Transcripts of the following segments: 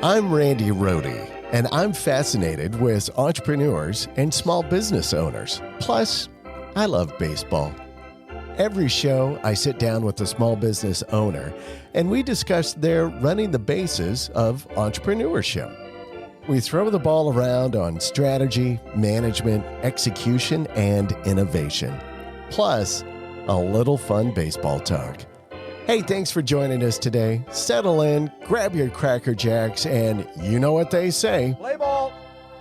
I'm Randy Rohde, and I'm fascinated with entrepreneurs and small business owners. Plus, I love baseball. Every show, I sit down with a small business owner, and we discuss their running the bases of entrepreneurship. We throw the ball around on strategy, management, execution, and innovation. Plus, a little fun baseball talk. Hey, thanks for joining us today. Settle in, grab your Cracker Jacks, and you know what they say. Play ball.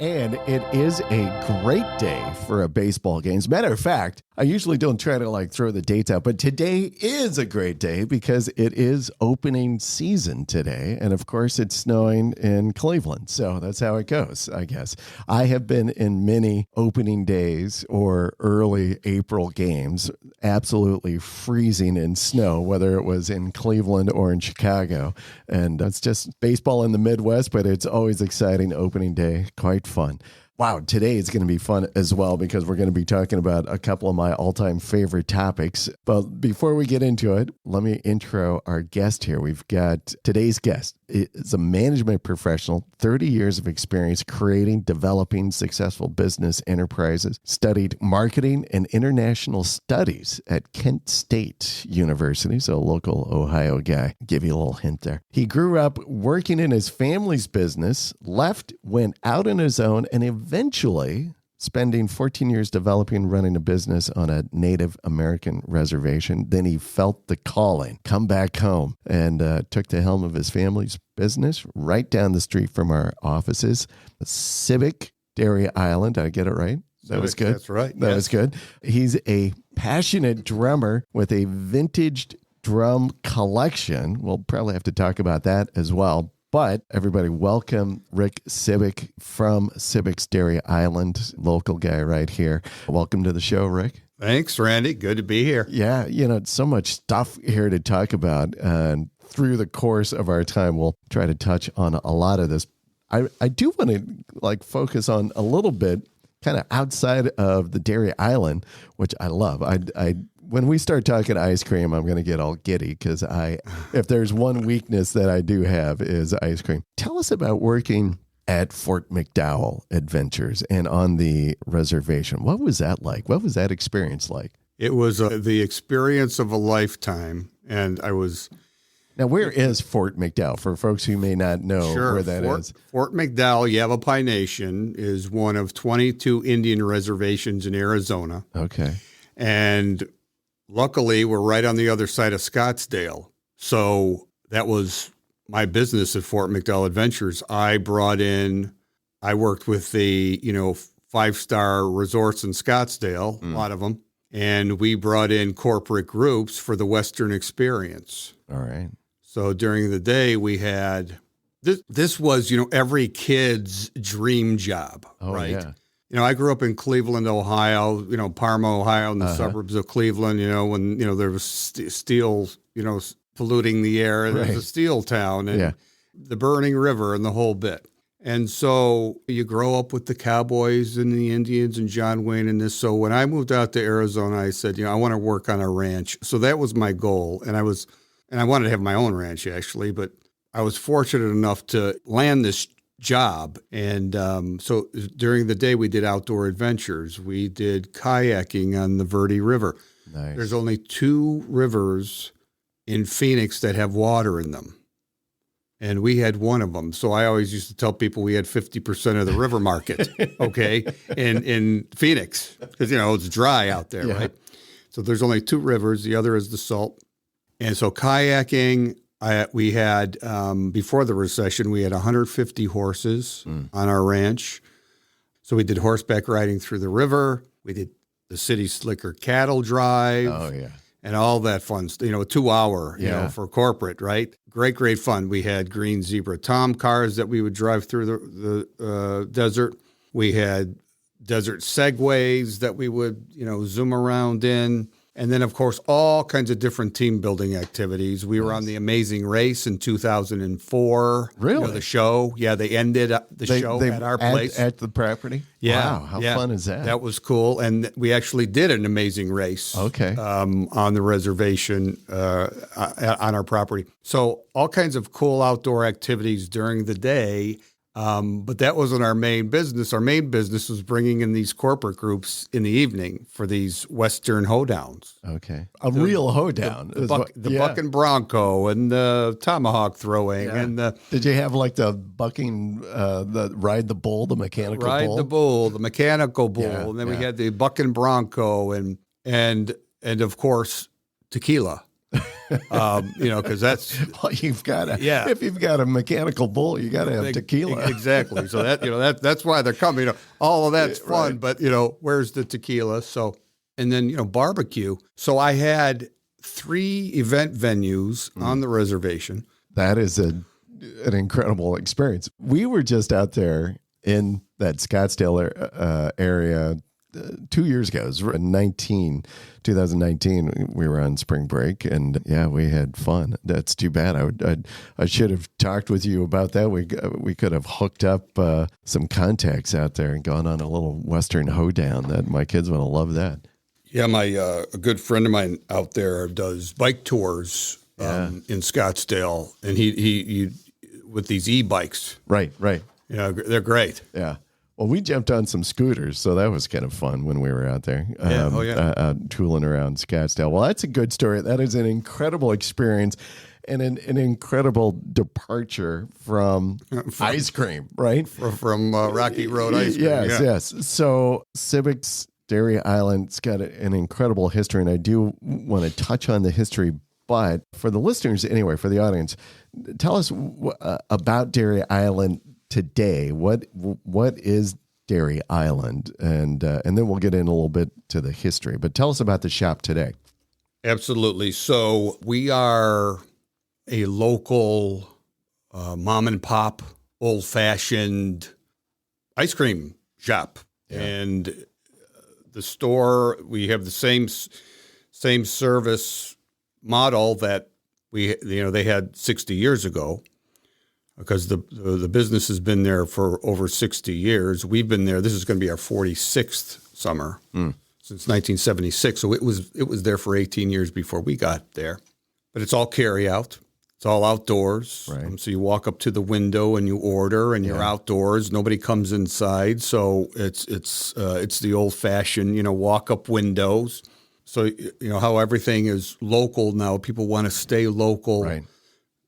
And it is a great day for a baseball game. As a matter of fact, I usually don't try to throw the dates out, but today is a great day because it is opening season today. And of course, it's snowing in Cleveland. So that's how it goes, I guess. I have been in many opening days or early April games, absolutely freezing in snow, whether it was in Cleveland or in Chicago. And that's just baseball in the Midwest, but it's always exciting opening day. Quite fun. Wow, today is going to be fun as well because we're going to be talking about a couple of my all-time favorite topics. But before we get into it, let me intro our guest here. We've got today's guest is a management professional, 30 years of experience creating, developing successful business enterprises, studied marketing and international studies at Kent State University, so a local Ohio guy. Give you a little hint there. He grew up working in his family's business, left, went out on his own, and eventually spending 14 years developing, running a business on a Native American reservation. Then he felt the calling, come back home, and took the helm of his family's business right down the street from our offices. Cibik Dairy Island. Did I get it right? That was good. That's right. That was good. He's a passionate drummer with a vintage drum collection. We'll probably have to talk about that as well. But everybody, welcome Rick Cibik from Cibik's Dairy Island, local guy right here. Welcome to the show, Rick. Thanks, Randy. Good to be here. Yeah, so much stuff here to talk about. And through the course of our time, we'll try to touch on a lot of this. I do want to focus on a little bit kind of outside of the Dairy Island, which I love. When we start talking ice cream, I'm going to get all giddy because if there's one weakness that I do have is ice cream. Tell us about working at Fort McDowell Adventures and on the reservation. What was that like? What was that experience like? It was the experience of a lifetime, and I was... Now, where is Fort McDowell for folks who may not know where that is? Fort McDowell, Yavapai Nation, is one of 22 Indian reservations in Arizona. Okay. And luckily, we're right on the other side of Scottsdale. So that was my business at Fort McDowell Adventures. I worked with the, 5-star resorts in Scottsdale, a lot of them. And we brought in corporate groups for the Western experience. All right. So during the day, we had, this was, every kid's dream job, right? Yeah. I grew up in Cleveland, Ohio, Parma, Ohio, in the suburbs of Cleveland, when, there was steel, polluting the air. It was a steel town and the burning river and the whole bit. And so you grow up with the cowboys and the Indians and John Wayne and this. So when I moved out to Arizona, I said, I want to work on a ranch. So that was my goal. And I wanted to have my own ranch, actually, but I was fortunate enough to land this job. And so during the day, we did outdoor adventures. We did kayaking on the Verde River. Nice. There's only 2 rivers in Phoenix that have water in them. And we had one of them. So I always used to tell people we had 50% of the river market, okay, in Phoenix, because, it's dry out there, right? So there's only 2 rivers. The other is the Salt. And so kayaking, we had, before the recession, we had 150 horses on our ranch. So we did horseback riding through the river. We did the City Slicker cattle drive. Oh, yeah. And all that fun, 2 hour, for corporate, right? Great fun. We had green zebra tom cars that we would drive through the desert. We had desert segways that we would, zoom around in. And then, of course, all kinds of different team building activities. We were on the Amazing Race in 2004. Really? The show. Yeah, they ended the show at our place. At the property? Yeah. Wow, how fun is that? That was cool. And we actually did an Amazing Race on the reservation on our property. So all kinds of cool outdoor activities during the day. But that wasn't our main business. Our main business was bringing in these corporate groups in the evening for these Western hoedowns. Okay. Real hoedown. The buck and bronco and the tomahawk throwing. Yeah. And did you have like the bucking, the ride the bull, the mechanical bull? Ride the bull, the mechanical bull. Yeah, and then we had the buck and bronco and of course, tequila. Because that's you've got to. Yeah. If you've got a mechanical bull, you got to have tequila. Exactly. So that's why they're coming. All of that's fun, but where's the tequila? So and then barbecue. So I had 3 event venues on the reservation. That is an incredible experience. We were just out there in that Scottsdale area 2 years ago. It was 2019, we were on spring break, and we had fun. That's too bad. I should have talked with you about that. We could have hooked up some contacts out there and gone on a little Western hoedown. That my kids would have loved that. Yeah, a good friend of mine out there does bike tours in Scottsdale, and he with these e-bikes. Right. They're great. Yeah. Well, we jumped on some scooters, so that was kind of fun when we were out there, tooling around Scottsdale. Well, that's a good story. That is an incredible experience and an incredible departure from ice cream, right? From Rocky Road ice cream. Yes. So Cibik's Dairy Island's got an incredible history, and I do want to touch on the history. But for the listeners, anyway, for the audience, tell us about Dairy Island today. What is Dairy Island? And then we'll get in a little bit to the history. But tell us about the shop today. Absolutely. So we are a local mom and pop, old-fashioned ice cream shop. Yeah. And the store, we have the same service model that they had 60 years ago, because the business has been there for over 60 years. We've been there. This is going to be our 46th summer since 1976. So it was there for 18 years before we got there. But it's all carry out. It's all outdoors. Right. So you walk up to the window and you order, and you're outdoors. Nobody comes inside. So it's the old fashioned walk up windows. So how everything is local now. People want to stay local. Right.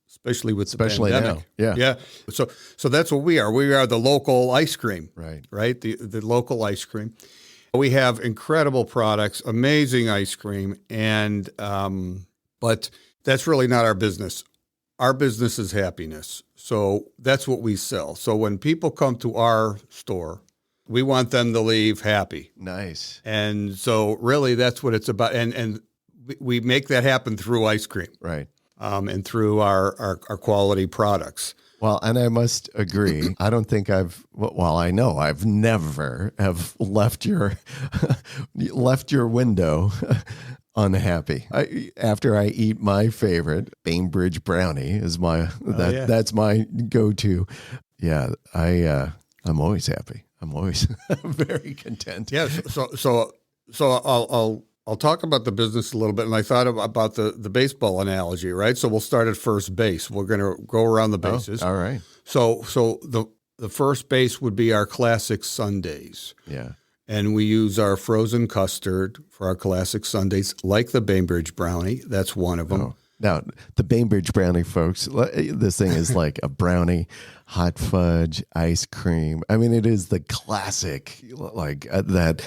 Especially with the pandemic. Now. Yeah. So that's what we are. We are the local ice cream. Right. The local ice cream. We have incredible products, amazing ice cream, and but that's really not our business. Our business is happiness. So that's what we sell. So when people come to our store, we want them to leave happy. Nice. And so really that's what it's about. And we make that happen through ice cream. Right. And through our quality products. Well, and I must agree. I don't think I know I've never have left your window unhappy. After I eat my favorite Bainbridge brownie is that's my go-to. Yeah, I'm always happy. I'm always very content. Yes. So I'll talk about the business a little bit, and I thought about the baseball analogy, right? So we'll start at first base. We're going to go around the bases. All right. So the first base would be our classic sundaes. Yeah. And we use our frozen custard for our classic sundaes, like the Bainbridge brownie. That's one of them. Oh. Now, the Bainbridge brownie, folks, this thing is like a brownie, hot fudge, ice cream. I mean, it is the classic, like that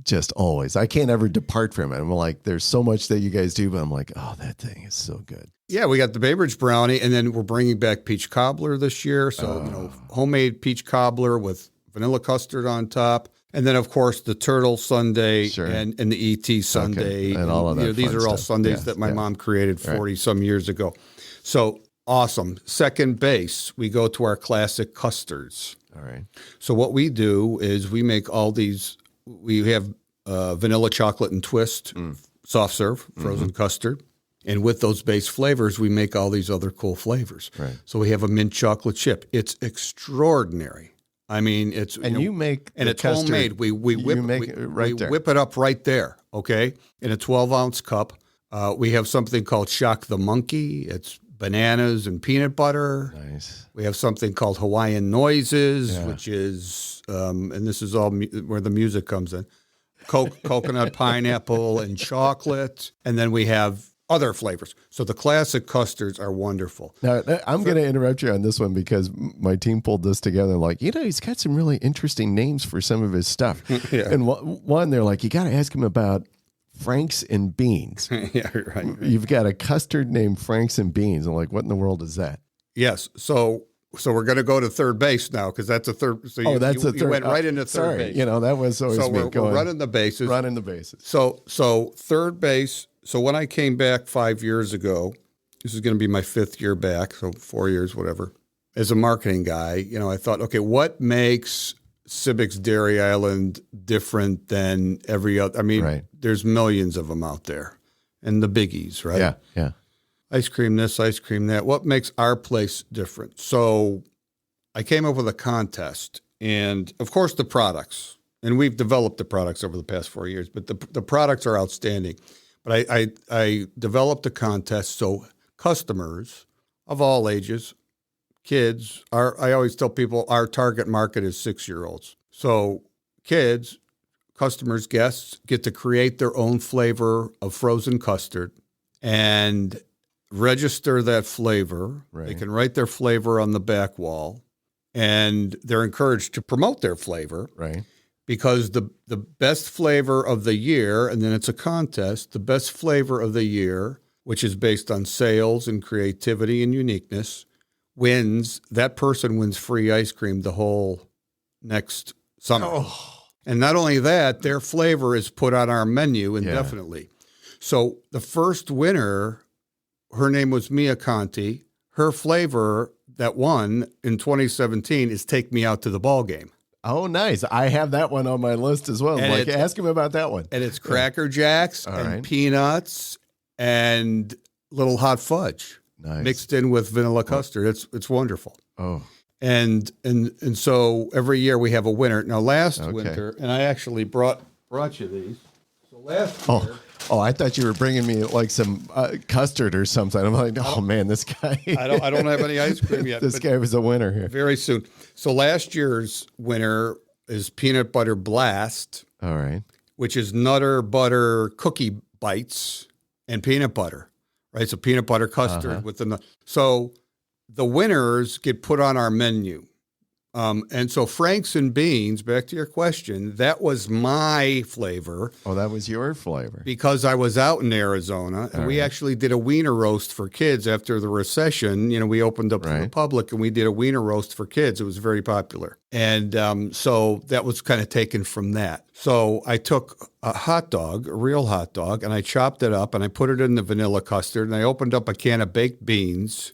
just always. I can't ever depart from it. I'm like, there's so much that you guys do, but I'm like, oh, that thing is so good. Yeah, we got the Bainbridge brownie, and then we're bringing back peach cobbler this year. So, homemade peach cobbler with vanilla custard on top. And then, of course, the turtle sundae and the E.T. sundae. Okay. And all of that these are all stuff. sundaes that my mom created 40-some years ago. So, awesome. Second base, we go to our classic custards. All right. So what we do is we make all these – we have vanilla chocolate and twist, soft serve, frozen custard. And with those base flavors, we make all these other cool flavors. Right. So we have a mint chocolate chip. It's extraordinary. I mean, it's you make and it's custard, homemade. We whip it up right there. Okay, in a 12-ounce cup. We have something called Shock the Monkey. It's bananas and peanut butter. Nice. We have something called Hawaiian Noises, which is, and this is all where the music comes in, coconut, pineapple, and chocolate. And then we have other flavors. So the classic custards are wonderful. Now, I'm going to interrupt you on this one because my team pulled this together. Like, he's got some really interesting names for some of his stuff. Yeah. And one, they're like, you got to ask him about Franks and Beans. Yeah, right. You've got a custard named Franks and Beans. I'm like, what in the world is that? Yes. So we're going to go to third base now because that's a third. So that's a third. You went right into third base. That was always so me we're running the bases. Running the bases. So third base. So when I came back 5 years ago, this is going to be my 5th year back, so 4 years, whatever. As a marketing guy, I thought, okay, what makes Cibik's Dairy Island different than every other? I mean, There's millions of them out there, and the biggies, right? Yeah. Ice cream this, ice cream that. What makes our place different? So I came up with a contest, and of course the products, and we've developed the products over the past 4 years, but the products are outstanding. But I developed a contest so customers of all ages, kids, I always tell people our target market is 6-year-olds. So kids, customers, guests get to create their own flavor of frozen custard and register that flavor. Right. They can write their flavor on the back wall, and they're encouraged to promote their flavor. Right. Because the best flavor of the year, and then it's a contest, the best flavor of the year, which is based on sales and creativity and uniqueness, wins. That person wins free ice cream the whole next summer. Oh. And not only that, their flavor is put on our menu indefinitely. Yeah. So the first winner, her name was Mia Conti. Her flavor that won in 2017 is Take Me Out to the Ball Game. Oh, nice. I have that one on my list as well. Like, ask him about that one. And it's Cracker Jacks and peanuts and little hot fudge mixed in with vanilla custard. It's wonderful. Oh. And so every year we have a winner. Now last winter, and I actually brought you these. So last year. Oh, I thought you were bringing me like some custard or something. I'm like, oh man, this guy. I don't have any ice cream yet. This guy was a winner here. Very soon. So last year's winner is Peanut Butter Blast. All right. Which is Nutter Butter Cookie Bites and peanut butter, right? So peanut butter custard with the nut. So the winners get put on our menu. And so Franks and Beans, back to your question, that was my flavor. Oh, that was your flavor. Because I was out in Arizona, and we actually did a wiener roast for kids after the recession. We opened up to the public, and we did a wiener roast for kids. It was very popular. And so that was kind of taken from that. So I took a hot dog, a real hot dog, and I chopped it up, and I put it in the vanilla custard, and I opened up a can of baked beans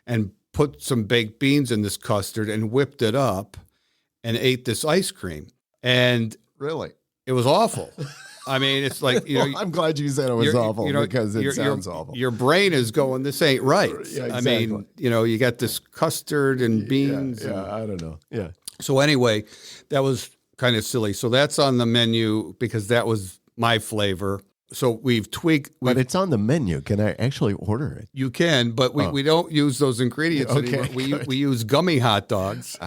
and put some baked beans in this custard and whipped it up and ate this ice cream. And really, it was awful. I mean, it's like, well, I'm glad you said it was awful because it sounds awful. Your brain is going, this ain't right. Yeah, exactly. I mean, you got this custard and beans. Yeah, I don't know. Yeah. So anyway, that was kind of silly. So that's on the menu because that was my flavor. So we've tweaked. But it's on the menu. Can I actually order it? You can, but we don't use those ingredients anymore. We use gummy hot dogs.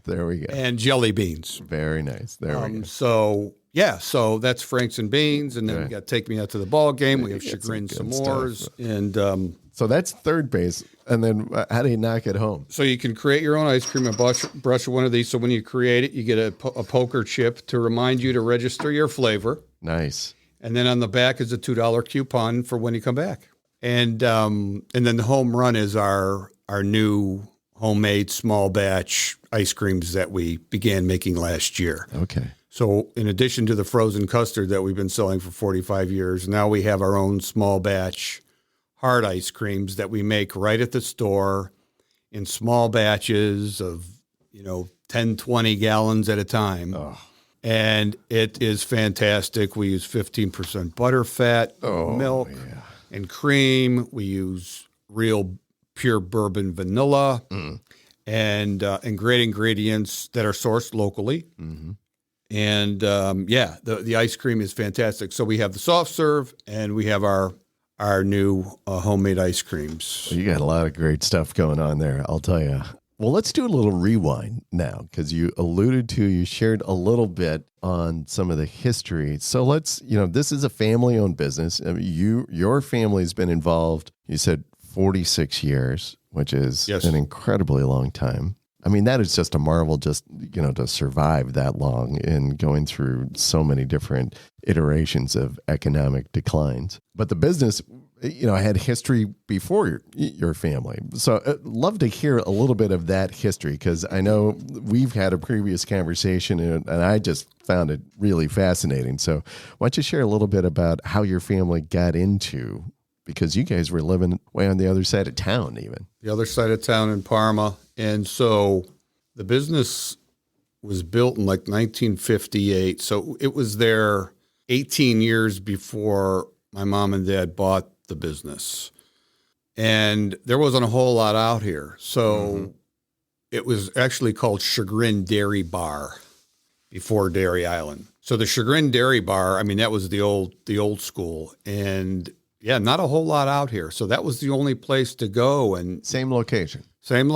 There we go. And jelly beans. Very nice. There we go. So that's Franks and Beans, and then we got Take Me Out to the Ball Game. We have Chagrin S'mores, and so that's third base. And then how do you knock it home? So you can create your own ice cream and brush one of these. So when you create it, you get a poker chip to remind you to register your flavor. Nice. And then on the back is a $2 coupon for when you come back. And then the home run is our new homemade small batch ice creams that we began making last year. Okay. So in addition to the frozen custard that we've been selling for 45 years, now we have our own small batch hard ice creams that we make right at the store in small batches of, 10, 20 gallons at a time. Oh. and it is fantastic. We use 15% butterfat, milk, and cream. We use real pure bourbon vanilla and great ingredients that are sourced locally. Mm-hmm. And the ice cream is fantastic. So we have the soft serve and we have our new homemade ice creams. Well, you got a lot of great stuff going on there, I'll tell you. Well, let's do a little rewind now because you shared a little bit on some of the history. So this is a family-owned business. I mean, your family's been involved, you said 46 years, which is an incredibly long time. I mean, that is just a marvel to survive that long in going through so many different iterations of economic declines. But the business, had history before your family. So I'd love to hear a little bit of that history because I know we've had a previous conversation and I just found it really fascinating. So why don't you share a little bit about how your family got into, because you guys were living way on the other side of town even. The other side of town in Parma. And so the business was built in like 1958. So it was there 18 years before my mom and dad bought the business. And there wasn't a whole lot out here. So it was actually called Chagrin Dairy Bar before Dairy Island. So the Chagrin Dairy Bar, I mean, that was the old school. And not a whole lot out here. So that was the only place to go. And same location, same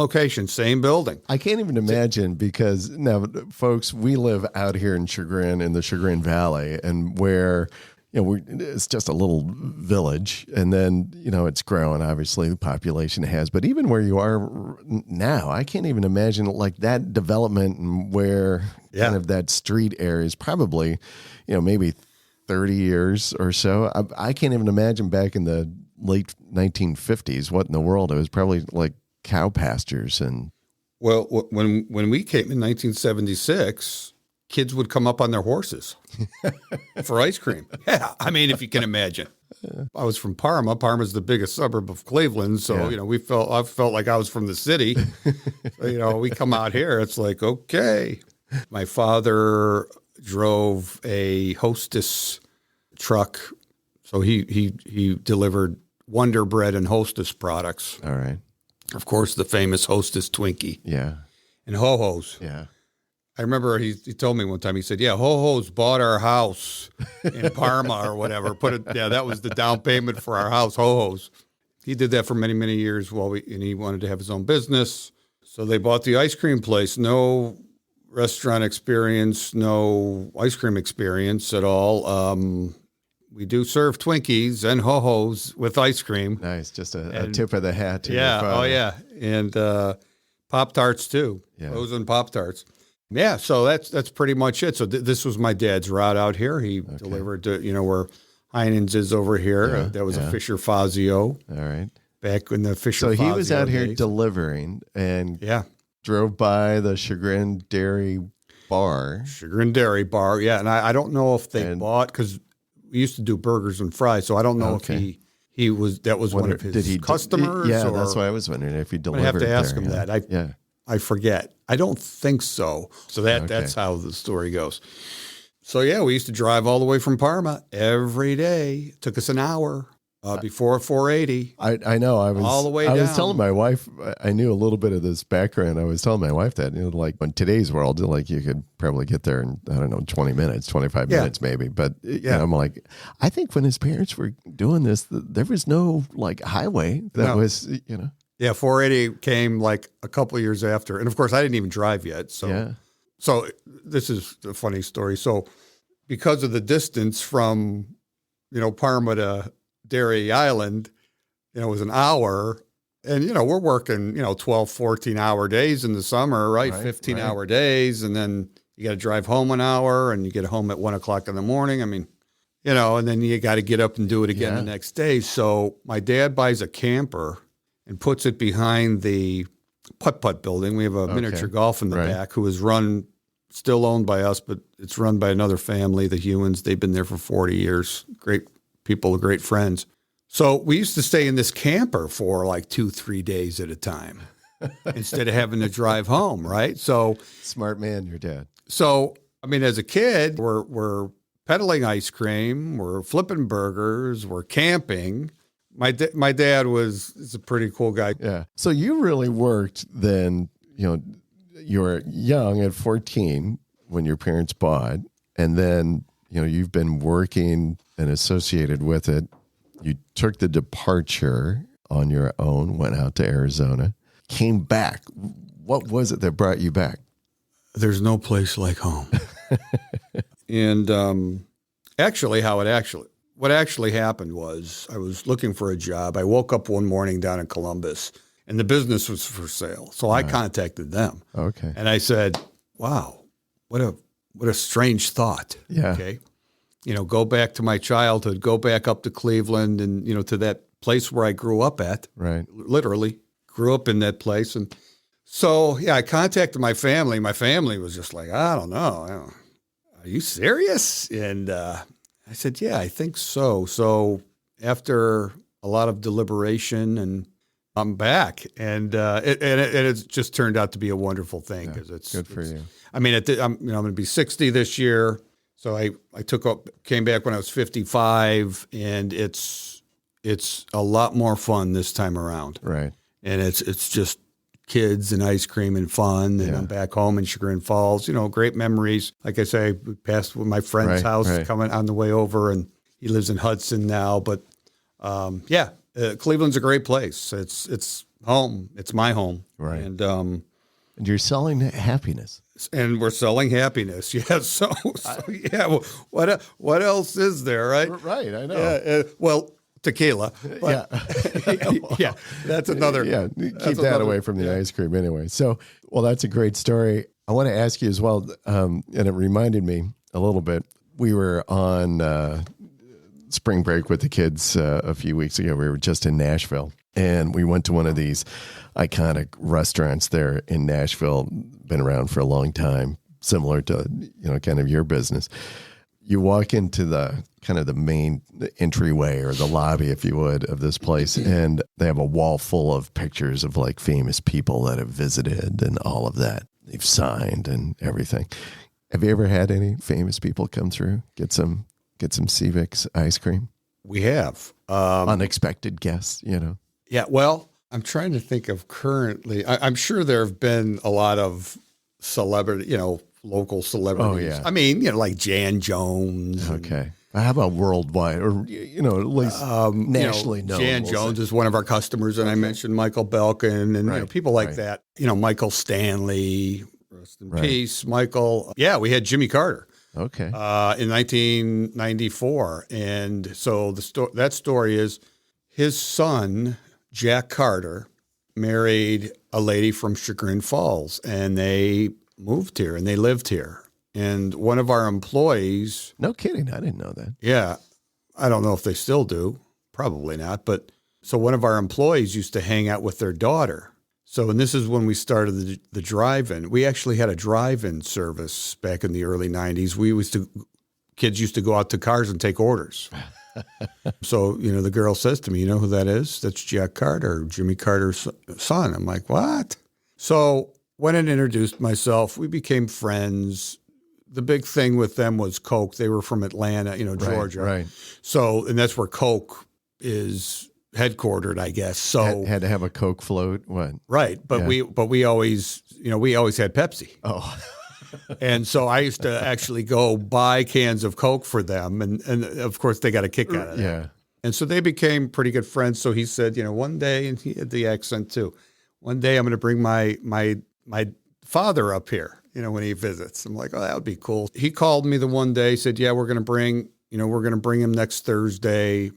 building. I can't even imagine because now, folks, we live out here in Chagrin, in the Chagrin Valley, and where, it's just a little village. And then, it's growing, obviously, the population has. But even where you are now, I can't even imagine like that development and where kind of that street area is probably, maybe 30 years or so. I can't even imagine back in the late 1950s what in the world. It was probably like cow pastures. And well, when we came in 1976, kids would come up on their horses for ice cream. Yeah, I mean, if you can imagine. I was from Parma. Parma's the biggest suburb of Cleveland, so I felt like I was from the city. So, we come out here, it's like, okay. My father drove a Hostess truck, so he delivered Wonder Bread and Hostess products. All right. Of course, the famous Hostess Twinkie. Yeah. And Ho-Ho's. Yeah. I remember he told me one time, he said, Ho-Ho's bought our house in Parma or whatever. That was the down payment for our house, Ho-Ho's. He did that for many, many years and he wanted to have his own business. So they bought the ice cream place. No restaurant experience, no ice cream experience at all. We do serve Twinkies and Ho-Ho's with ice cream. Nice. Just a tip of the hat to your father. father. Oh, yeah. And Pop-Tarts, too. Yeah. Frozen Pop-Tarts. Yeah, so that's pretty much it. So this was my dad's route out here. He delivered to, where Heinen's is over here. That was a Fisher Fazio. All right. Back in the Fisher Fazio So he was out here days. Delivering and drove by the Chagrin Dairy Bar. Chagrin Dairy Bar, yeah. And I don't know if they bought, because we used to do burgers and fries, so I don't know if that was one of his customers. That's why I was wondering if he delivered. I have to ask him that. I forget. I don't think so. So that's how the story goes. So we used to drive all the way from Parma every day. It took us an hour before 480. I know. I was all the way down. I was telling my wife, I knew a little bit of this background. I was telling my wife that, like in today's world, like you could probably get there in, 20 minutes, 25 minutes maybe. But I'm like, I think when his parents were doing this, there was no like highway that was, Yeah, 480 came like a couple of years after. And of course, I didn't even drive yet. So this is a funny story. So because of the distance from, Parma to Dairy Island, it was an hour. And, we're working, 12, 14-hour days in the summer, right? 15-hour days. And then you got to drive home an hour and you get home at 1 o'clock in the morning. I mean, and then you got to get up and do it again the next day. So my dad buys a camper and puts it behind the putt-putt building. We have a miniature golf in the back, who is still owned by us, but it's run by another family, the Hewins. They've been there for 40 years. Great people, great friends. So we used to stay in this camper for like 2-3 days at a time instead of having to drive home, right? So smart man, your dad. So I mean, as a kid, we're peddling ice cream, we're flipping burgers, we're camping. My dad is a pretty cool guy. Yeah. So you really worked then, you were young at 14 when your parents bought, and then, you've been working and associated with it. You took the departure on your own, went out to Arizona, came back. What was it that brought you back? There's no place like home. And what actually happened was I was looking for a job. I woke up one morning down in Columbus, and the business was for sale. So I contacted them. Okay. And I said, wow, what a strange thought. Yeah. Okay. Go back to my childhood, go back up to Cleveland and, to that place where I grew up at. Right. Literally grew up in that place. And so, I contacted my family. My family was just like, I don't know. Are you serious? And I said, yeah, I think so. So after a lot of deliberation, and I'm back, and it just turned out to be a wonderful thing because it's good for you. I mean, I'm going to be 60 this year, so I came back when I was 55, and it's a lot more fun this time around. Right. And it's just kids and ice cream and fun. And I'm back home in Chagrin Falls, great memories. Like I say, we passed my friend's house coming on the way over, and he lives in Hudson now. But Cleveland's a great place. It's home. It's my home. Right. And you're selling happiness. And we're selling happiness. Yeah. So yeah. Well, what else is there? Right. Right. I know. Well, tequila. But, yeah. That's another. Yeah. Keep that away from the ice cream anyway. So, well, that's a great story. I want to ask you as well. And it reminded me a little bit. We were on spring break with the kids a few weeks ago. We were just in Nashville, and we went to one of these iconic restaurants there in Nashville. Been around for a long time, similar to, kind of your business. You walk into the kind of the main entryway or the lobby, if you would, of this place, and they have a wall full of pictures of like famous people that have visited and all of that. They've signed and everything. Have you ever had any famous people come through, get some Cibik's ice cream? We have. Unexpected guests, Yeah, well, I'm trying to think of currently. I'm sure there have been a lot of celebrity, local celebrities. Oh, yeah. I mean, like Jan Jones. Okay. How about worldwide or, at least nationally known? Jan Jones is one of our customers, and I mentioned Michael Belkin and people like that. Michael Stanley, rest in peace, Michael. Yeah, we had Jimmy Carter. Okay. In 1994. And so that story is his son, Jack Carter, married a lady from Chagrin Falls, and they moved here and they lived here. And one of our employees. No kidding. I didn't know that. Yeah. I don't know if they still do. Probably not. But so one of our employees used to hang out with their daughter. So, and this is when we started the drive-in. We actually had a drive-in service back in the early 90s. Kids used to go out to cars and take orders. So, the girl says to me, you know who that is? That's Jack Carter, Jimmy Carter's son. I'm like, what? So went and introduced myself. We became friends. The big thing with them was Coke. They were from Atlanta, Georgia. Right. So, and that's where Coke is headquartered, I guess. So had to have a Coke float. What? Right. But we always had Pepsi. Oh. And so I used to actually go buy cans of Coke for them. And of course they got a kick out of it. Yeah. And so they became pretty good friends. So he said, one day, and he had the accent too, one day I'm going to bring my father up here, when he visits. I'm like, oh, that would be cool. He called me the one day, said, yeah, we're going to bring him next Thursday.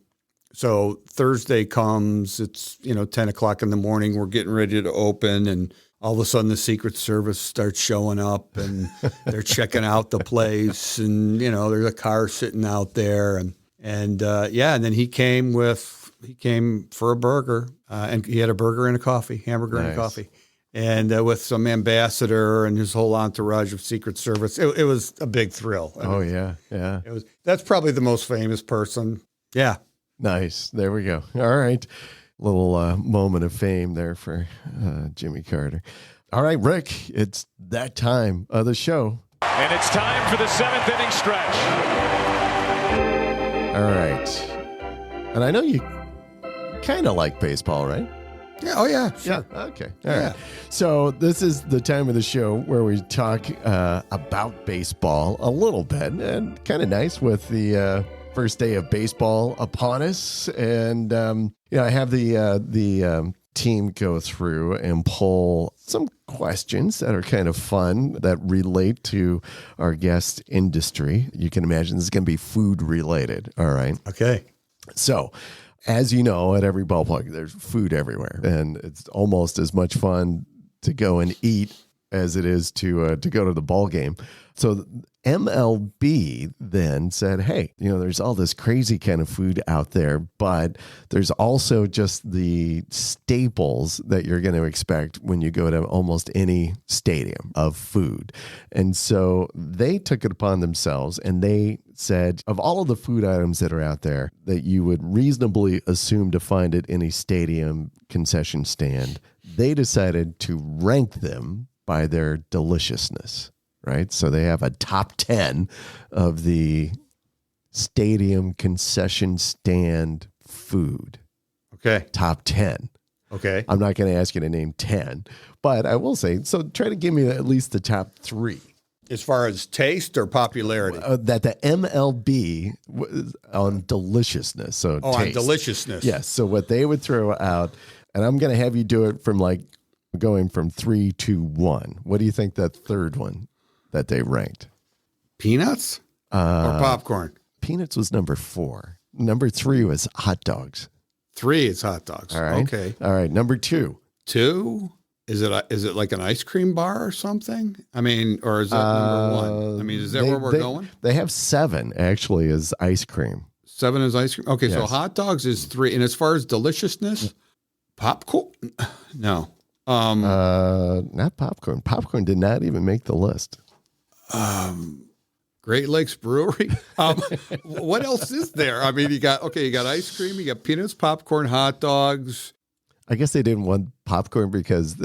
So Thursday comes, it's, 10 o'clock in the morning. We're getting ready to open, and all of a sudden the Secret Service starts showing up, and they're checking out the place, and, there's a car sitting out there, and then he came for a burger, and he had a burger and a coffee, hamburger and a coffee, and with some ambassador and his whole entourage of Secret Service. It was a big thrill. Yeah. That's probably the most famous person. Yeah. Nice. There we go. All right. Little moment of fame there for Jimmy Carter. All right, Rick, it's that time of the show. And it's time for the 7th inning stretch. All right. And I know you kind of like baseball, right? Yeah. Oh, yeah. Sure. Yeah. Okay. All right. So this is the time of the show where we talk about baseball a little bit, and kind of nice with the first day of baseball upon us. And I have the team go through and pull some questions that are kind of fun that relate to our guest industry. You can imagine this is going to be food related. All right. Okay. So, as you know, at every ballpark, there's food everywhere, and it's almost as much fun to go and eat as it is to go to the ball game. So MLB then said, hey, there's all this crazy kind of food out there, but there's also just the staples that you're going to expect when you go to almost any stadium of food. And so they took it upon themselves, and they said, of all of the food items that are out there that you would reasonably assume to find at any stadium concession stand, they decided to rank them by their deliciousness. Right. So they have a top 10 of the stadium concession stand food. Okay. Top 10. Okay. I'm not going to ask you to name 10, but I will say, so try to give me at least the top 3. As far as taste or popularity? That the MLB on deliciousness. So taste. On deliciousness. Yes. So what they would throw out, and I'm going to have you do it from going from 3 to 1. What do you think that third one that they ranked? Peanuts or popcorn? Peanuts was number 4. Number 3 was hot dogs. 3 is hot dogs. All right. Okay. All right. Number 2. 2? Is it like an ice cream bar or something? I mean, or is that number 1? I mean, is that where we're going? They have 7 actually as ice cream. 7 is ice cream. Okay. Yes. So hot dogs is 3. And as far as deliciousness, popcorn? No. Not popcorn. Popcorn did not even make the list. Great Lakes Brewery. What else is there? I mean, you got ice cream, you got peanuts, popcorn, hot dogs. I guess they didn't want popcorn because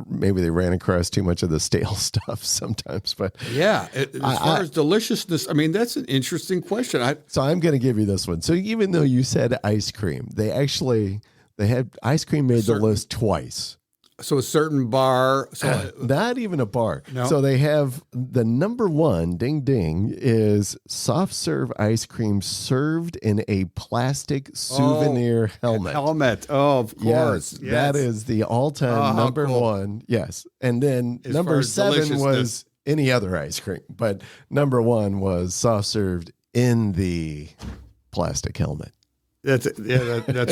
maybe they ran across too much of the stale stuff sometimes. But yeah, as far as deliciousness, I mean, that's an interesting question. So I'm going to give you this one. So even though you said ice cream, they had ice cream made the list twice. So a certain bar. So not even a bar. No. So they have the number 1, ding, ding, is soft serve ice cream served in a plastic souvenir helmet. Helmet. Oh, of course. Yes. That is the all-time number 1. Yes. And then as number 7 was any other ice cream. But number 1 was soft served in the plastic helmet. That's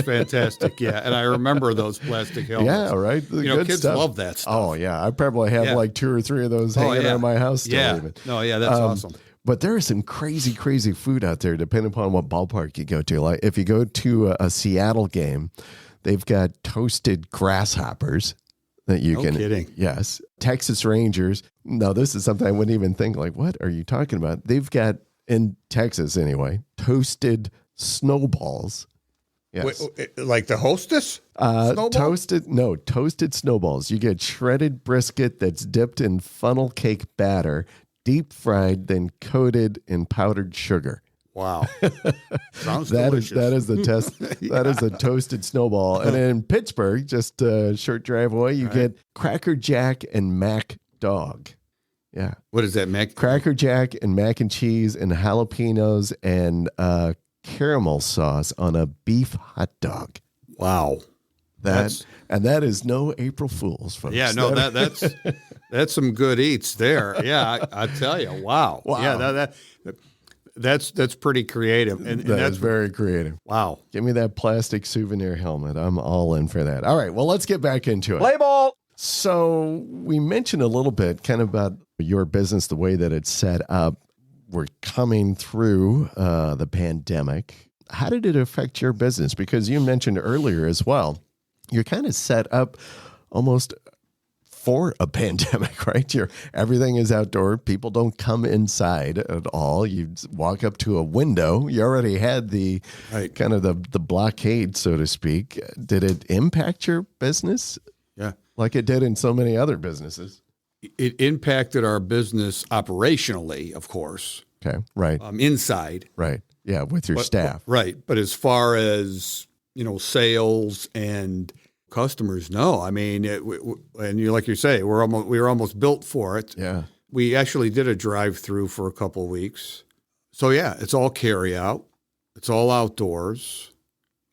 fantastic. Yeah, and I remember those plastic helmets. Yeah, right. Kids stuff. Love that stuff. Oh yeah, I probably have like 2 or 3 of those hanging around my house still. Yeah. Even. No, yeah, that's awesome. But there is some crazy, crazy food out there, depending upon what ballpark you go to. Like if you go to a Seattle game, they've got toasted grasshoppers that you can. Kidding. Yes, Texas Rangers. No, this is something I wouldn't even think. Like, what are you talking about? They've got in Texas anyway, toasted snowballs. Yes. Wait, like the Hostess? Toasted snowballs. You get shredded brisket that's dipped in funnel cake batter, deep fried, then coated in powdered sugar. Wow. Sounds delicious. That is the test. That is a toasted snowball. And in Pittsburgh, just a short drive away, you get Cracker Jack and Mac Dog. Yeah. What is that, Mac? Cracker Jack and mac and cheese and jalapenos and caramel sauce on a beef hot dog. Wow. That is no April Fool's, folks. Yeah, no, that's some good eats there. Yeah, I tell you. Wow. Yeah, that's pretty creative. And that's very creative. Wow. Give me that plastic souvenir helmet. I'm all in for that. All right, well, let's get back into it. Play ball. So we mentioned a little bit kind of about your business, the way that it's set up. We're coming through the pandemic. How did it affect your business? Because you mentioned earlier as well, you're kind of set up almost for a pandemic, right? Everything is outdoor. People don't come inside at all. You walk up to a window. You already had the kind of the blockade, so to speak. Did it impact your business? Yeah. Like it did in so many other businesses? it impacted our business operationally, of course. Okay. Right. Inside. Right. Yeah. With your staff. Right. But as far as, sales and customers, no. I mean, and like you say, we were almost built for it. Yeah. We actually did a drive-through for a couple of weeks. So yeah, it's all carry out. It's all outdoors.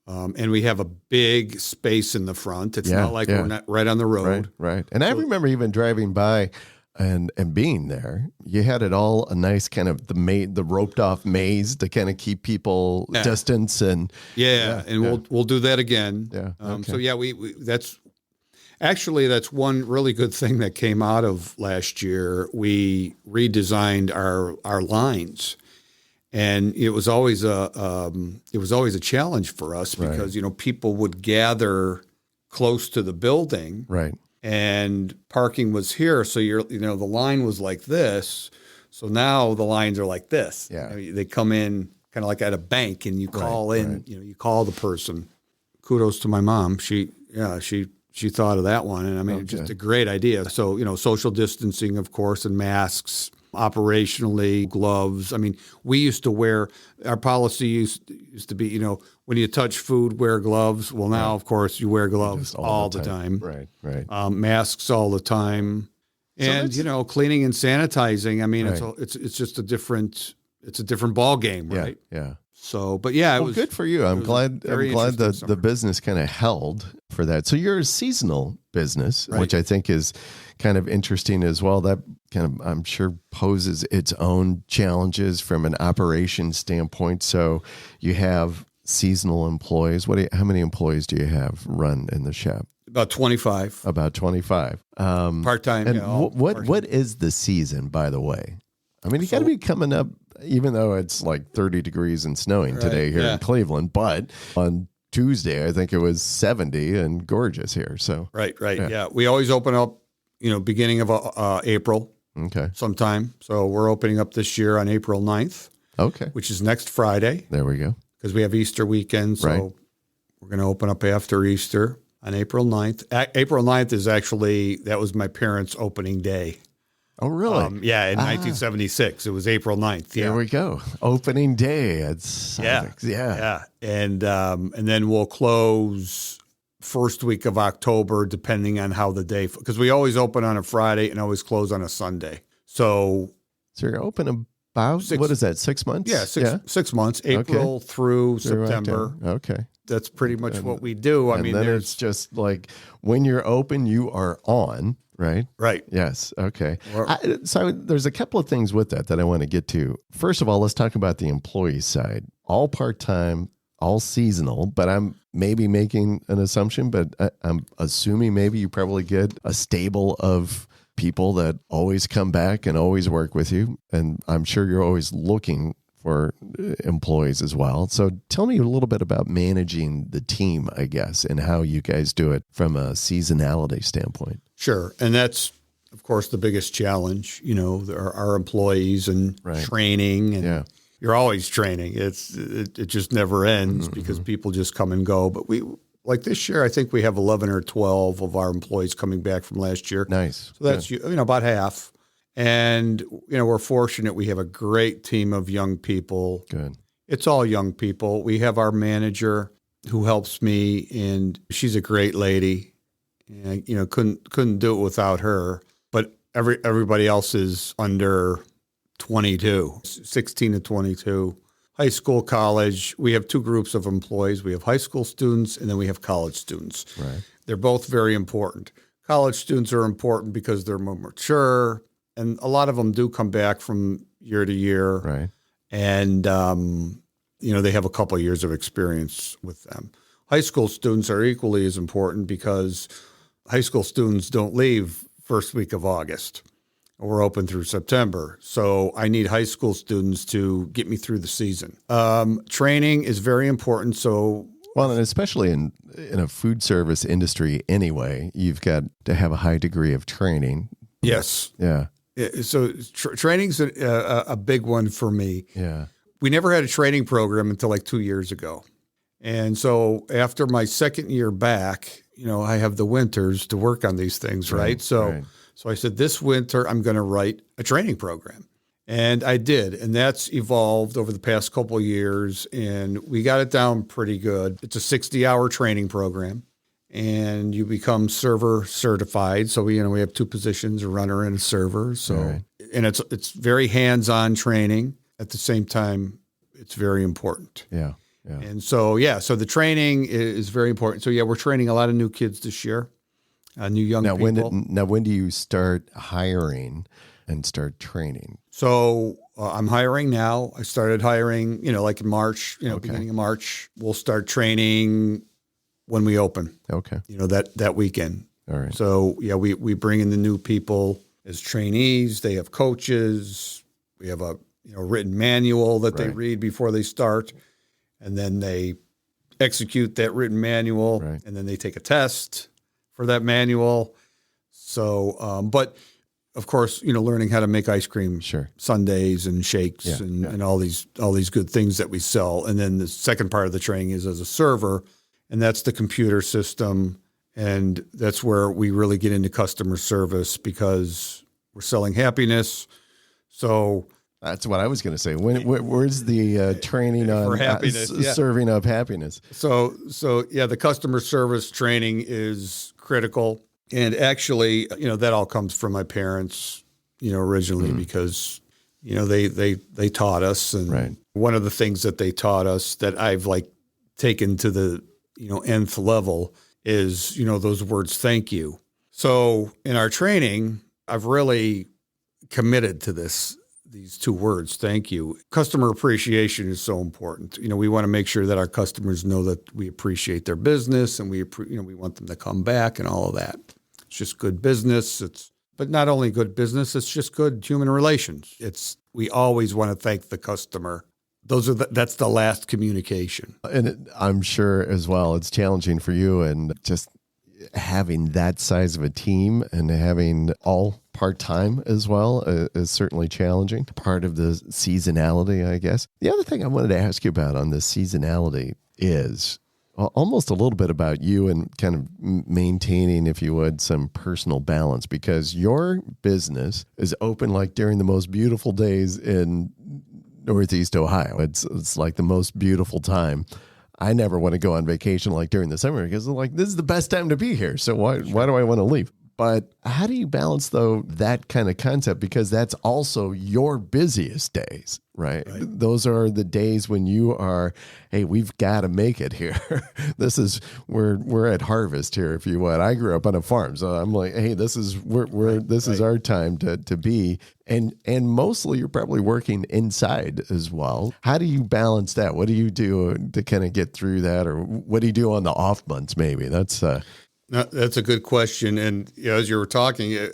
And we have a big space in the front. It's not like we're not right on the road. Right. And I remember even driving by and being there. You had it all a nice kind of the roped off maze to kind of keep people distance and we'll do that again. Yeah. Okay. So yeah, we that's one really good thing that came out of last year. We redesigned our lines. And it was always a challenge for us because people would gather close to the building, right? And parking was here, so the line was like this. So now the lines are like this. Yeah, they come in kind of like at a bank, and you call in. Right. You call the person. Kudos to my mom. She thought of that one, and I mean, just a great idea. So social distancing, of course, and masks. Operationally, gloves. I mean, we used to wear, our policy used to be, when you touch food, wear gloves. Well, now, of course, you wear gloves all the time. Right. Masks all the time. And, cleaning and sanitizing. I mean, it's just a different ball game, right? Yeah. So, but yeah, it was good for you. I'm glad that the business kind of held for that. So you're a seasonal business, which I think is kind of interesting as well. That kind of, I'm sure, poses its own challenges from an operation standpoint. So you have seasonal employees. How many employees do you have run in the shop? About 25. And Part-time. what is the season, by the way? I mean, you got to be coming up, even though it's like 30 degrees and snowing today here in Cleveland, but on Tuesday, I think it was 70 and gorgeous here. So right. Yeah. We always open up, beginning of April. Okay. Sometime. So we're opening up this year on April 9th. Okay. Which is next Friday. There we go. Because we have Easter weekend. So we're going to open up after Easter on April 9th. April 9th is that was my parents' opening day. Oh, really? In 1976. It was April 9th. Yeah. There we go. Opening day. Yeah. And then we'll close first week of October, depending on how the day, because we always open on a Friday and always close on a Sunday. So you're open about, what is that, 6 months? Yeah, 6 months, April through September. Okay. That's pretty much what we do. I mean, it's just like when you're open, you are on, right? Right. Yes. Okay. So there's a couple of things with that I want to get to. First of all, let's talk about the employee side. All part-time, all seasonal, but I'm maybe making an assumption, but I'm assuming maybe you probably get a stable of people that always come back and always work with you. And I'm sure you're always looking for employees as well. So tell me a little bit about managing the team, I guess, and how you guys do it from a seasonality standpoint. Sure. And that's, of course, the biggest challenge, our employees and training. And you're always training. It just never ends because people just come and go. But like this year, I think we have 11 or 12 of our employees coming back from last year. Nice. So that's, about half. And, we're fortunate. We have a great team of young people. Good. It's all young people. We have our manager who helps me, and she's a great lady. And, couldn't do it without her. But everybody else is under 22, 16 to 22. High school, college. We have two groups of employees. We have high school students, and then we have college students. Right. They're both very important. College students are important because they're more mature, and a lot of them do come back from year to year. Right. And, they have a couple of years of experience with them. High school students are equally as important because high school students don't leave first week of August. We're open through September. So I need high school students to get me through the season. Training is very important. Well, and especially in a food service industry anyway, you've got to have a high degree of training. Yes. Yeah. So training's a big one for me. Yeah. We never had a training program until like 2 years ago. And so after my second year back, I have the winters to work on these things, right? So So I said, this winter, I'm going to write a training program. And I did. And that's evolved over the past couple of years. And we got it down pretty good. It's a 60-hour training program. And you become server certified. So we have 2 positions, a runner and a server. So, right. And it's very hands-on training. At the same time, it's very important. Yeah. Yeah. And so, so the training is very important. So we're training a lot of new kids this year, new young people. When do you start hiring and start training? So I'm hiring now. I started hiring, like in March, beginning of March. We'll start training when we open. Okay. That weekend. All right. So we bring in the new people as trainees. They have coaches. We have a written manual that they read before they start, and then they execute that written manual, and then they take a test for that manual. So, but of course, learning how to make ice cream sundaes and shakes and all these good things that we sell. And then the second part of the training is as a server, and that's the computer system. And that's where we really get into customer service because we're selling happiness. So that's what I was going to say. Where's the training on happiness, serving up happiness? So the customer service training is critical. And actually, that all comes from my parents, originally because, they taught us. And one of the things that they taught us that I've taken to the, nth level is, those words, thank you. So in our training, I've really committed to these 2 words, thank you. Customer appreciation is so important. We want to make sure that our customers know that we appreciate their business and we want them to come back and all of that. It's just good business. But not only good business, it's just good human relations. We always want to thank the customer. That's the last communication. And I'm sure as well, it's challenging for you and just having that size of a team and having all part-time as well is certainly challenging. Part of the seasonality, I guess. The other thing I wanted to ask you about on this seasonality is almost a little bit about you and kind of maintaining, if you would, some personal balance, because your business is open during the most beautiful days in Northeast Ohio. It's like the most beautiful time. I never want to go on vacation during the summer because this is the best time to be here. So why do I want to leave? But how do you balance, though, that kind of concept? Because that's also your busiest days, right? Those are the days when you are, hey, we've got to make it here. We're at harvest here, if you would. I grew up on a farm, so I'm like, hey, this is our time to be. And mostly you're probably working inside as well. How do you balance that? What do you do to kind of get through that? Or what do you do on the off months, maybe? That's a good question. And as you were talking,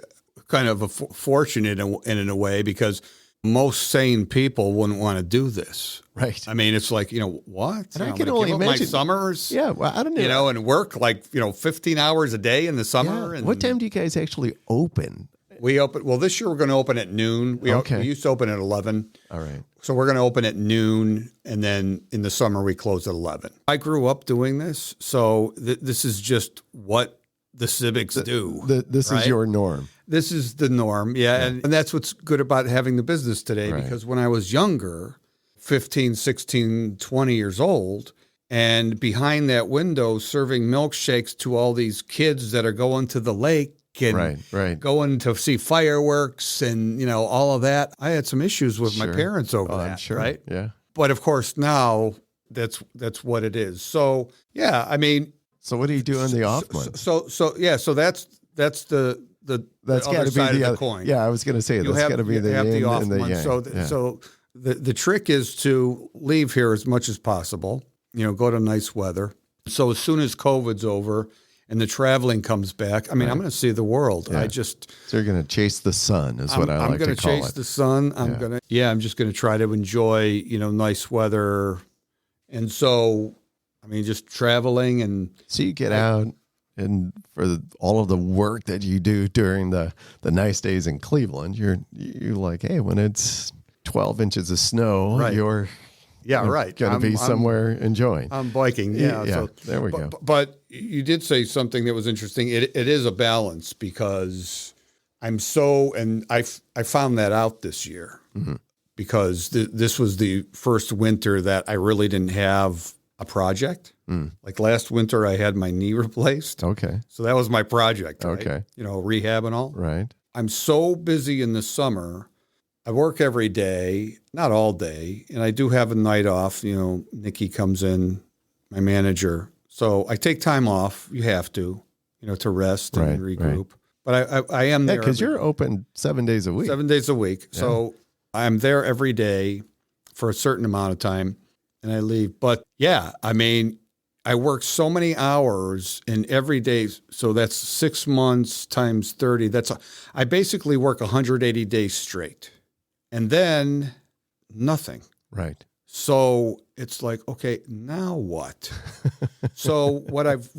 kind of fortunate in a way, because most sane people wouldn't want to do this. Right. I mean, it's what? And I can only imagine. My summers, well, I don't know. And work 15 hours a day in the summer. Yeah. And what time do you guys actually open? We open, this year we're going to open at noon. We used to open at 11. All right. So we're going to open at noon, and then in the summer we close at 11. I grew up doing this, so this is just what the Cibiks do. This is your norm. This is the norm, yeah. And that's what's good about having the business today, because when I was younger, 15, 16, 20 years old, and behind that window serving milkshakes to all these kids that are going to the lake, and going to see fireworks and, all of that. I had some issues with my parents over that, I'm sure. Right? Yeah. But of course now that's what it is. So, yeah, I mean. So what do you do on the off months? So that's the other side of the coin. Yeah, I was going to say that's got to be the off month. So the trick is to leave here as much as possible, go to nice weather. So as soon as COVID's over, and the traveling comes back, I mean, I'm going to see the world. Yeah. So you're going to chase the sun is what I like to call it. I'm going to chase the sun. I'm just going to try to enjoy, nice weather. And so, I mean, just traveling and. So you get out and for all of the work that you do during the nice days in Cleveland, you're like, hey, when it's 12 inches of snow, you're. Yeah, right. Going to be somewhere enjoying. I'm biking. Yeah. So, there we go. But you did say something that was interesting. It is a balance, because and I found that out this year because this was the first winter that I really didn't have a project. Like last winter, I had my knee replaced. Okay. So that was my project. Right? Okay. Rehab and all. Right. I'm so busy in the summer. I work every day, not all day, and I do have a night off. Nikki comes in, my manager. So I take time off. You have to, to rest and regroup. Right. But I am there. Because you're open 7 days a week. 7 days a week. Yeah. So I'm there every day for a certain amount of time, and I leave. But yeah, I work so many hours in every day. So that's 6 months times 30. I basically work 180 days straight. And then nothing. Right. So it's like, okay, now what? So what I've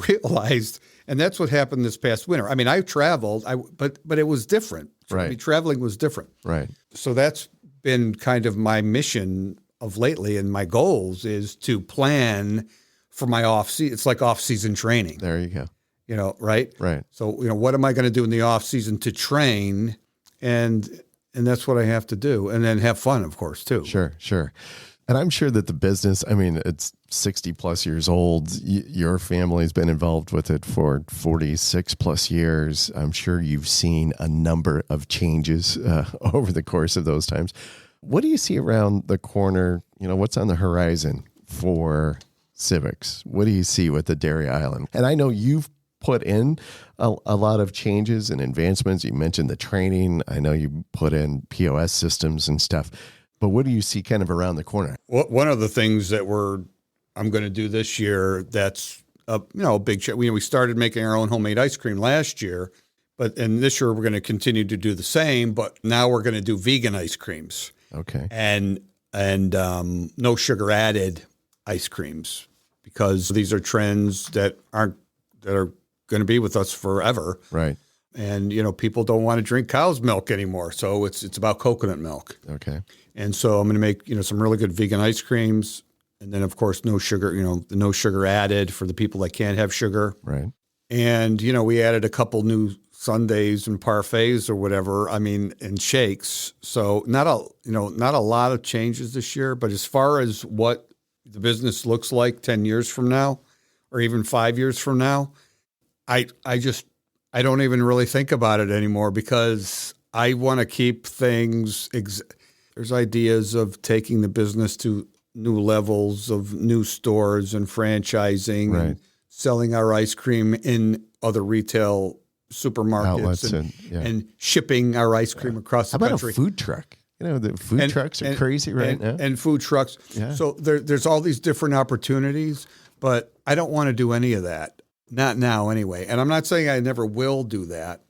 realized, and that's what happened this past winter. I traveled, but it was different. Right. Traveling was different. Right. So that's been kind of my mission of lately, and my goals is to plan for my off-season. It's like off-season training. There you go. Right? Right. So, what am I going to do in the off-season to train? And that's what I have to do. And then have fun, of course, too. Sure. And I'm sure that the business, it's 60 plus years old. Your family's been involved with it for 46 plus years. I'm sure you've seen a number of changes over the course of those times. What do you see around the corner? What's on the horizon for Cibiks? What do you see with the Dairy Island? And I know you've put in a lot of changes and advancements. You mentioned the training. I know you put in POS systems and stuff. But what do you see kind of around the corner? Well, one of the things that I'm going to do this year that's a big change. We started making our own homemade ice cream last year, and this year we're going to continue to do the same. But now we're going to do vegan ice creams. Okay. And no sugar added ice creams, because these are trends that are going to be with us forever. Right. And, people don't want to drink cow's milk anymore. So it's about coconut milk. Okay. And so I'm going to make, some really good vegan ice creams. And then, of course, no sugar, the no sugar added for the people that can't have sugar. Right. And, we added a couple new sundaes and parfaits or whatever, and shakes. So not a lot of changes this year. But as far as what the business looks like 10 years from now, or even 5 years from now, I don't even really think about it anymore, because I want to keep things. There's ideas of taking the business to new levels of new stores and franchising, right, and selling our ice cream in other retail supermarkets and shipping our ice cream across the country. How about a food truck? The food trucks are crazy right now. And food trucks. Yeah. So there's all these different opportunities, but I don't want to do any of that. Not now anyway. And I'm not saying I never will do that,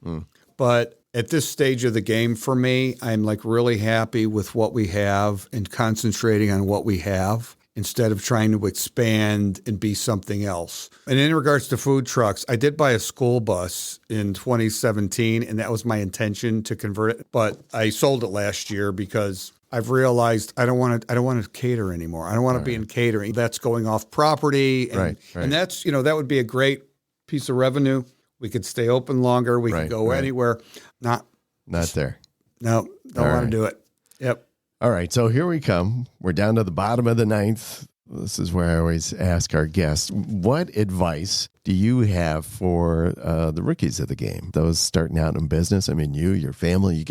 but at this stage of the game for me, I'm really happy with what we have and concentrating on what we have instead of trying to expand and be something else. And in regards to food trucks, I did buy a school bus in 2017, and that was my intention to convert it. But I sold it last year because I've realized I don't want to cater anymore. I don't want to be in catering. That's going off property. And, right. And that's, that would be a great piece of revenue. We could stay open longer. We could go anywhere. Not there. No, don't want to do it. Yep. All right. So here we come. We're down to the bottom of the ninth. This is where I always ask our guests, what advice do you have for the rookies of the game, those starting out in business? Your family,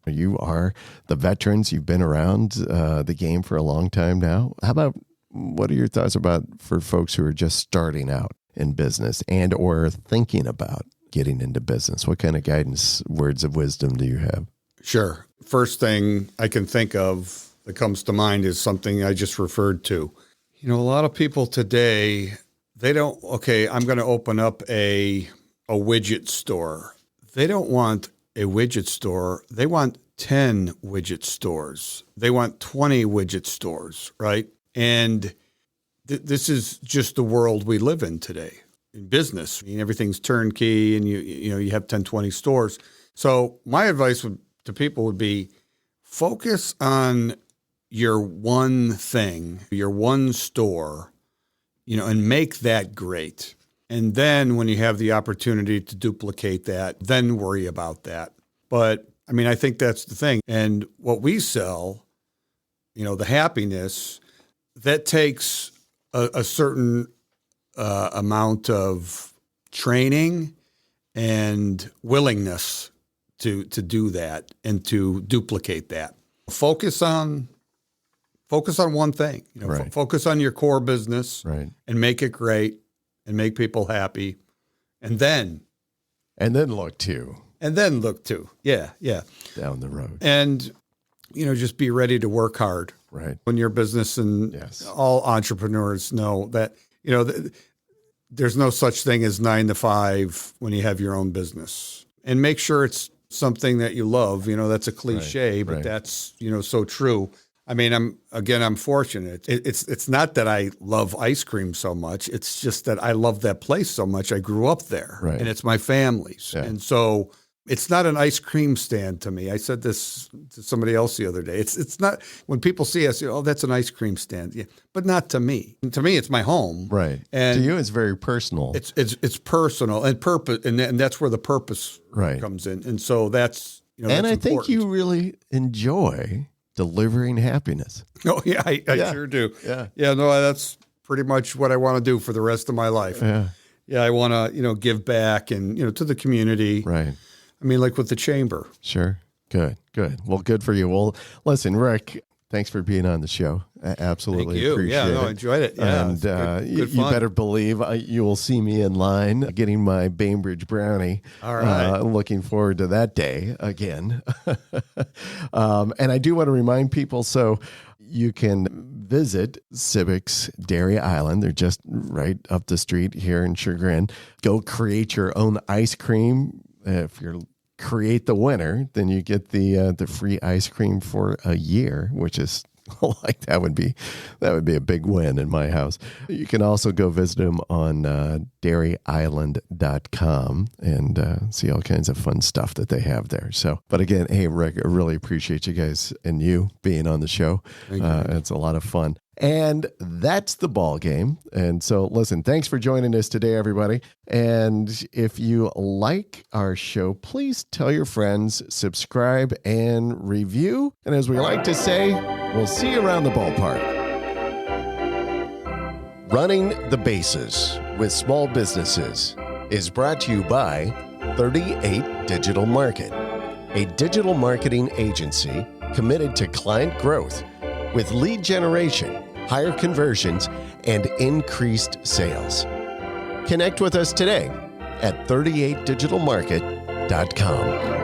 you are the veterans. You've been around the game for a long time now. How about, what are your thoughts for folks who are just starting out in business and or thinking about getting into business? What kind of guidance, words of wisdom do you have? Sure. First thing I can think of that comes to mind is something I just referred to. A lot of people today, I'm going to open up a widget store. They don't want a widget store. They want 10 widget stores. They want 20 widget stores, right? And this is just the world we live in today in business. Everything's turnkey, and you have 10, 20 stores. So my advice to people would be, focus on your one thing, your one store, and make that great. And then when you have the opportunity to duplicate that, then worry about that. But I mean, I think that's the thing. And what we sell, the happiness, that takes a certain amount of training and willingness to do that and to duplicate that. Focus on one thing. Right. Focus on your core business, right, and make it great and make people happy, and then look too. Yeah. Down the road. And just be ready to work hard. Right. In your business, and yes, all entrepreneurs know that, there's no such thing as 9 to 5 when you have your own business. And make sure it's something that you love. That's a cliche, but that's, so true. I mean, I'm fortunate. It's not that I love ice cream so much. It's just that I love that place so much. I grew up there, and it's my family's. Yeah. And so it's not an ice cream stand to me. I said this to somebody else the other day. It's not, when people see us, that's an ice cream stand. Yeah, but not to me. And to me, it's my home. Right. And to you, it's very personal. It's personal and purpose, and that's where the purpose comes in. And so that's and I important. think you really enjoy delivering happiness. Oh yeah, I sure do. Yeah. No, that's pretty much what I want to do for the rest of my life. Yeah. I want to give back and to the community. Right. I mean, like with the chamber. Sure. Good. Well, good for you. Well, listen, Rick, thanks for being on the show. I absolutely Thank you. appreciate it. I enjoyed it. Yeah, and good you better believe you will see me in line getting my Bainbridge brownie. All right. Looking forward to that day again. And I do want to remind people, so you can visit Cibik's Dairy Island. They're just right up the street here in Chagrin. Go create your own ice cream. If you're create the winner, then you get the free ice cream for a year, which is like that would be a big win in my house. You can also go visit them on dairyisland.com and see all kinds of fun stuff that they have there. So, but again, hey, Rick, I really appreciate you guys and you being on the show. It's a lot of fun. And that's the ball game. And so, listen, thanks for joining us today, everybody. And if you like our show, please tell your friends, subscribe, and review. And as we like to say, we'll see you around the ballpark. Running the Bases with Small Businesses is brought to you by 38 Digital Market, a digital marketing agency committed to client growth with lead generation, higher conversions, and increased sales. Connect with us today at 38digitalmarket.com.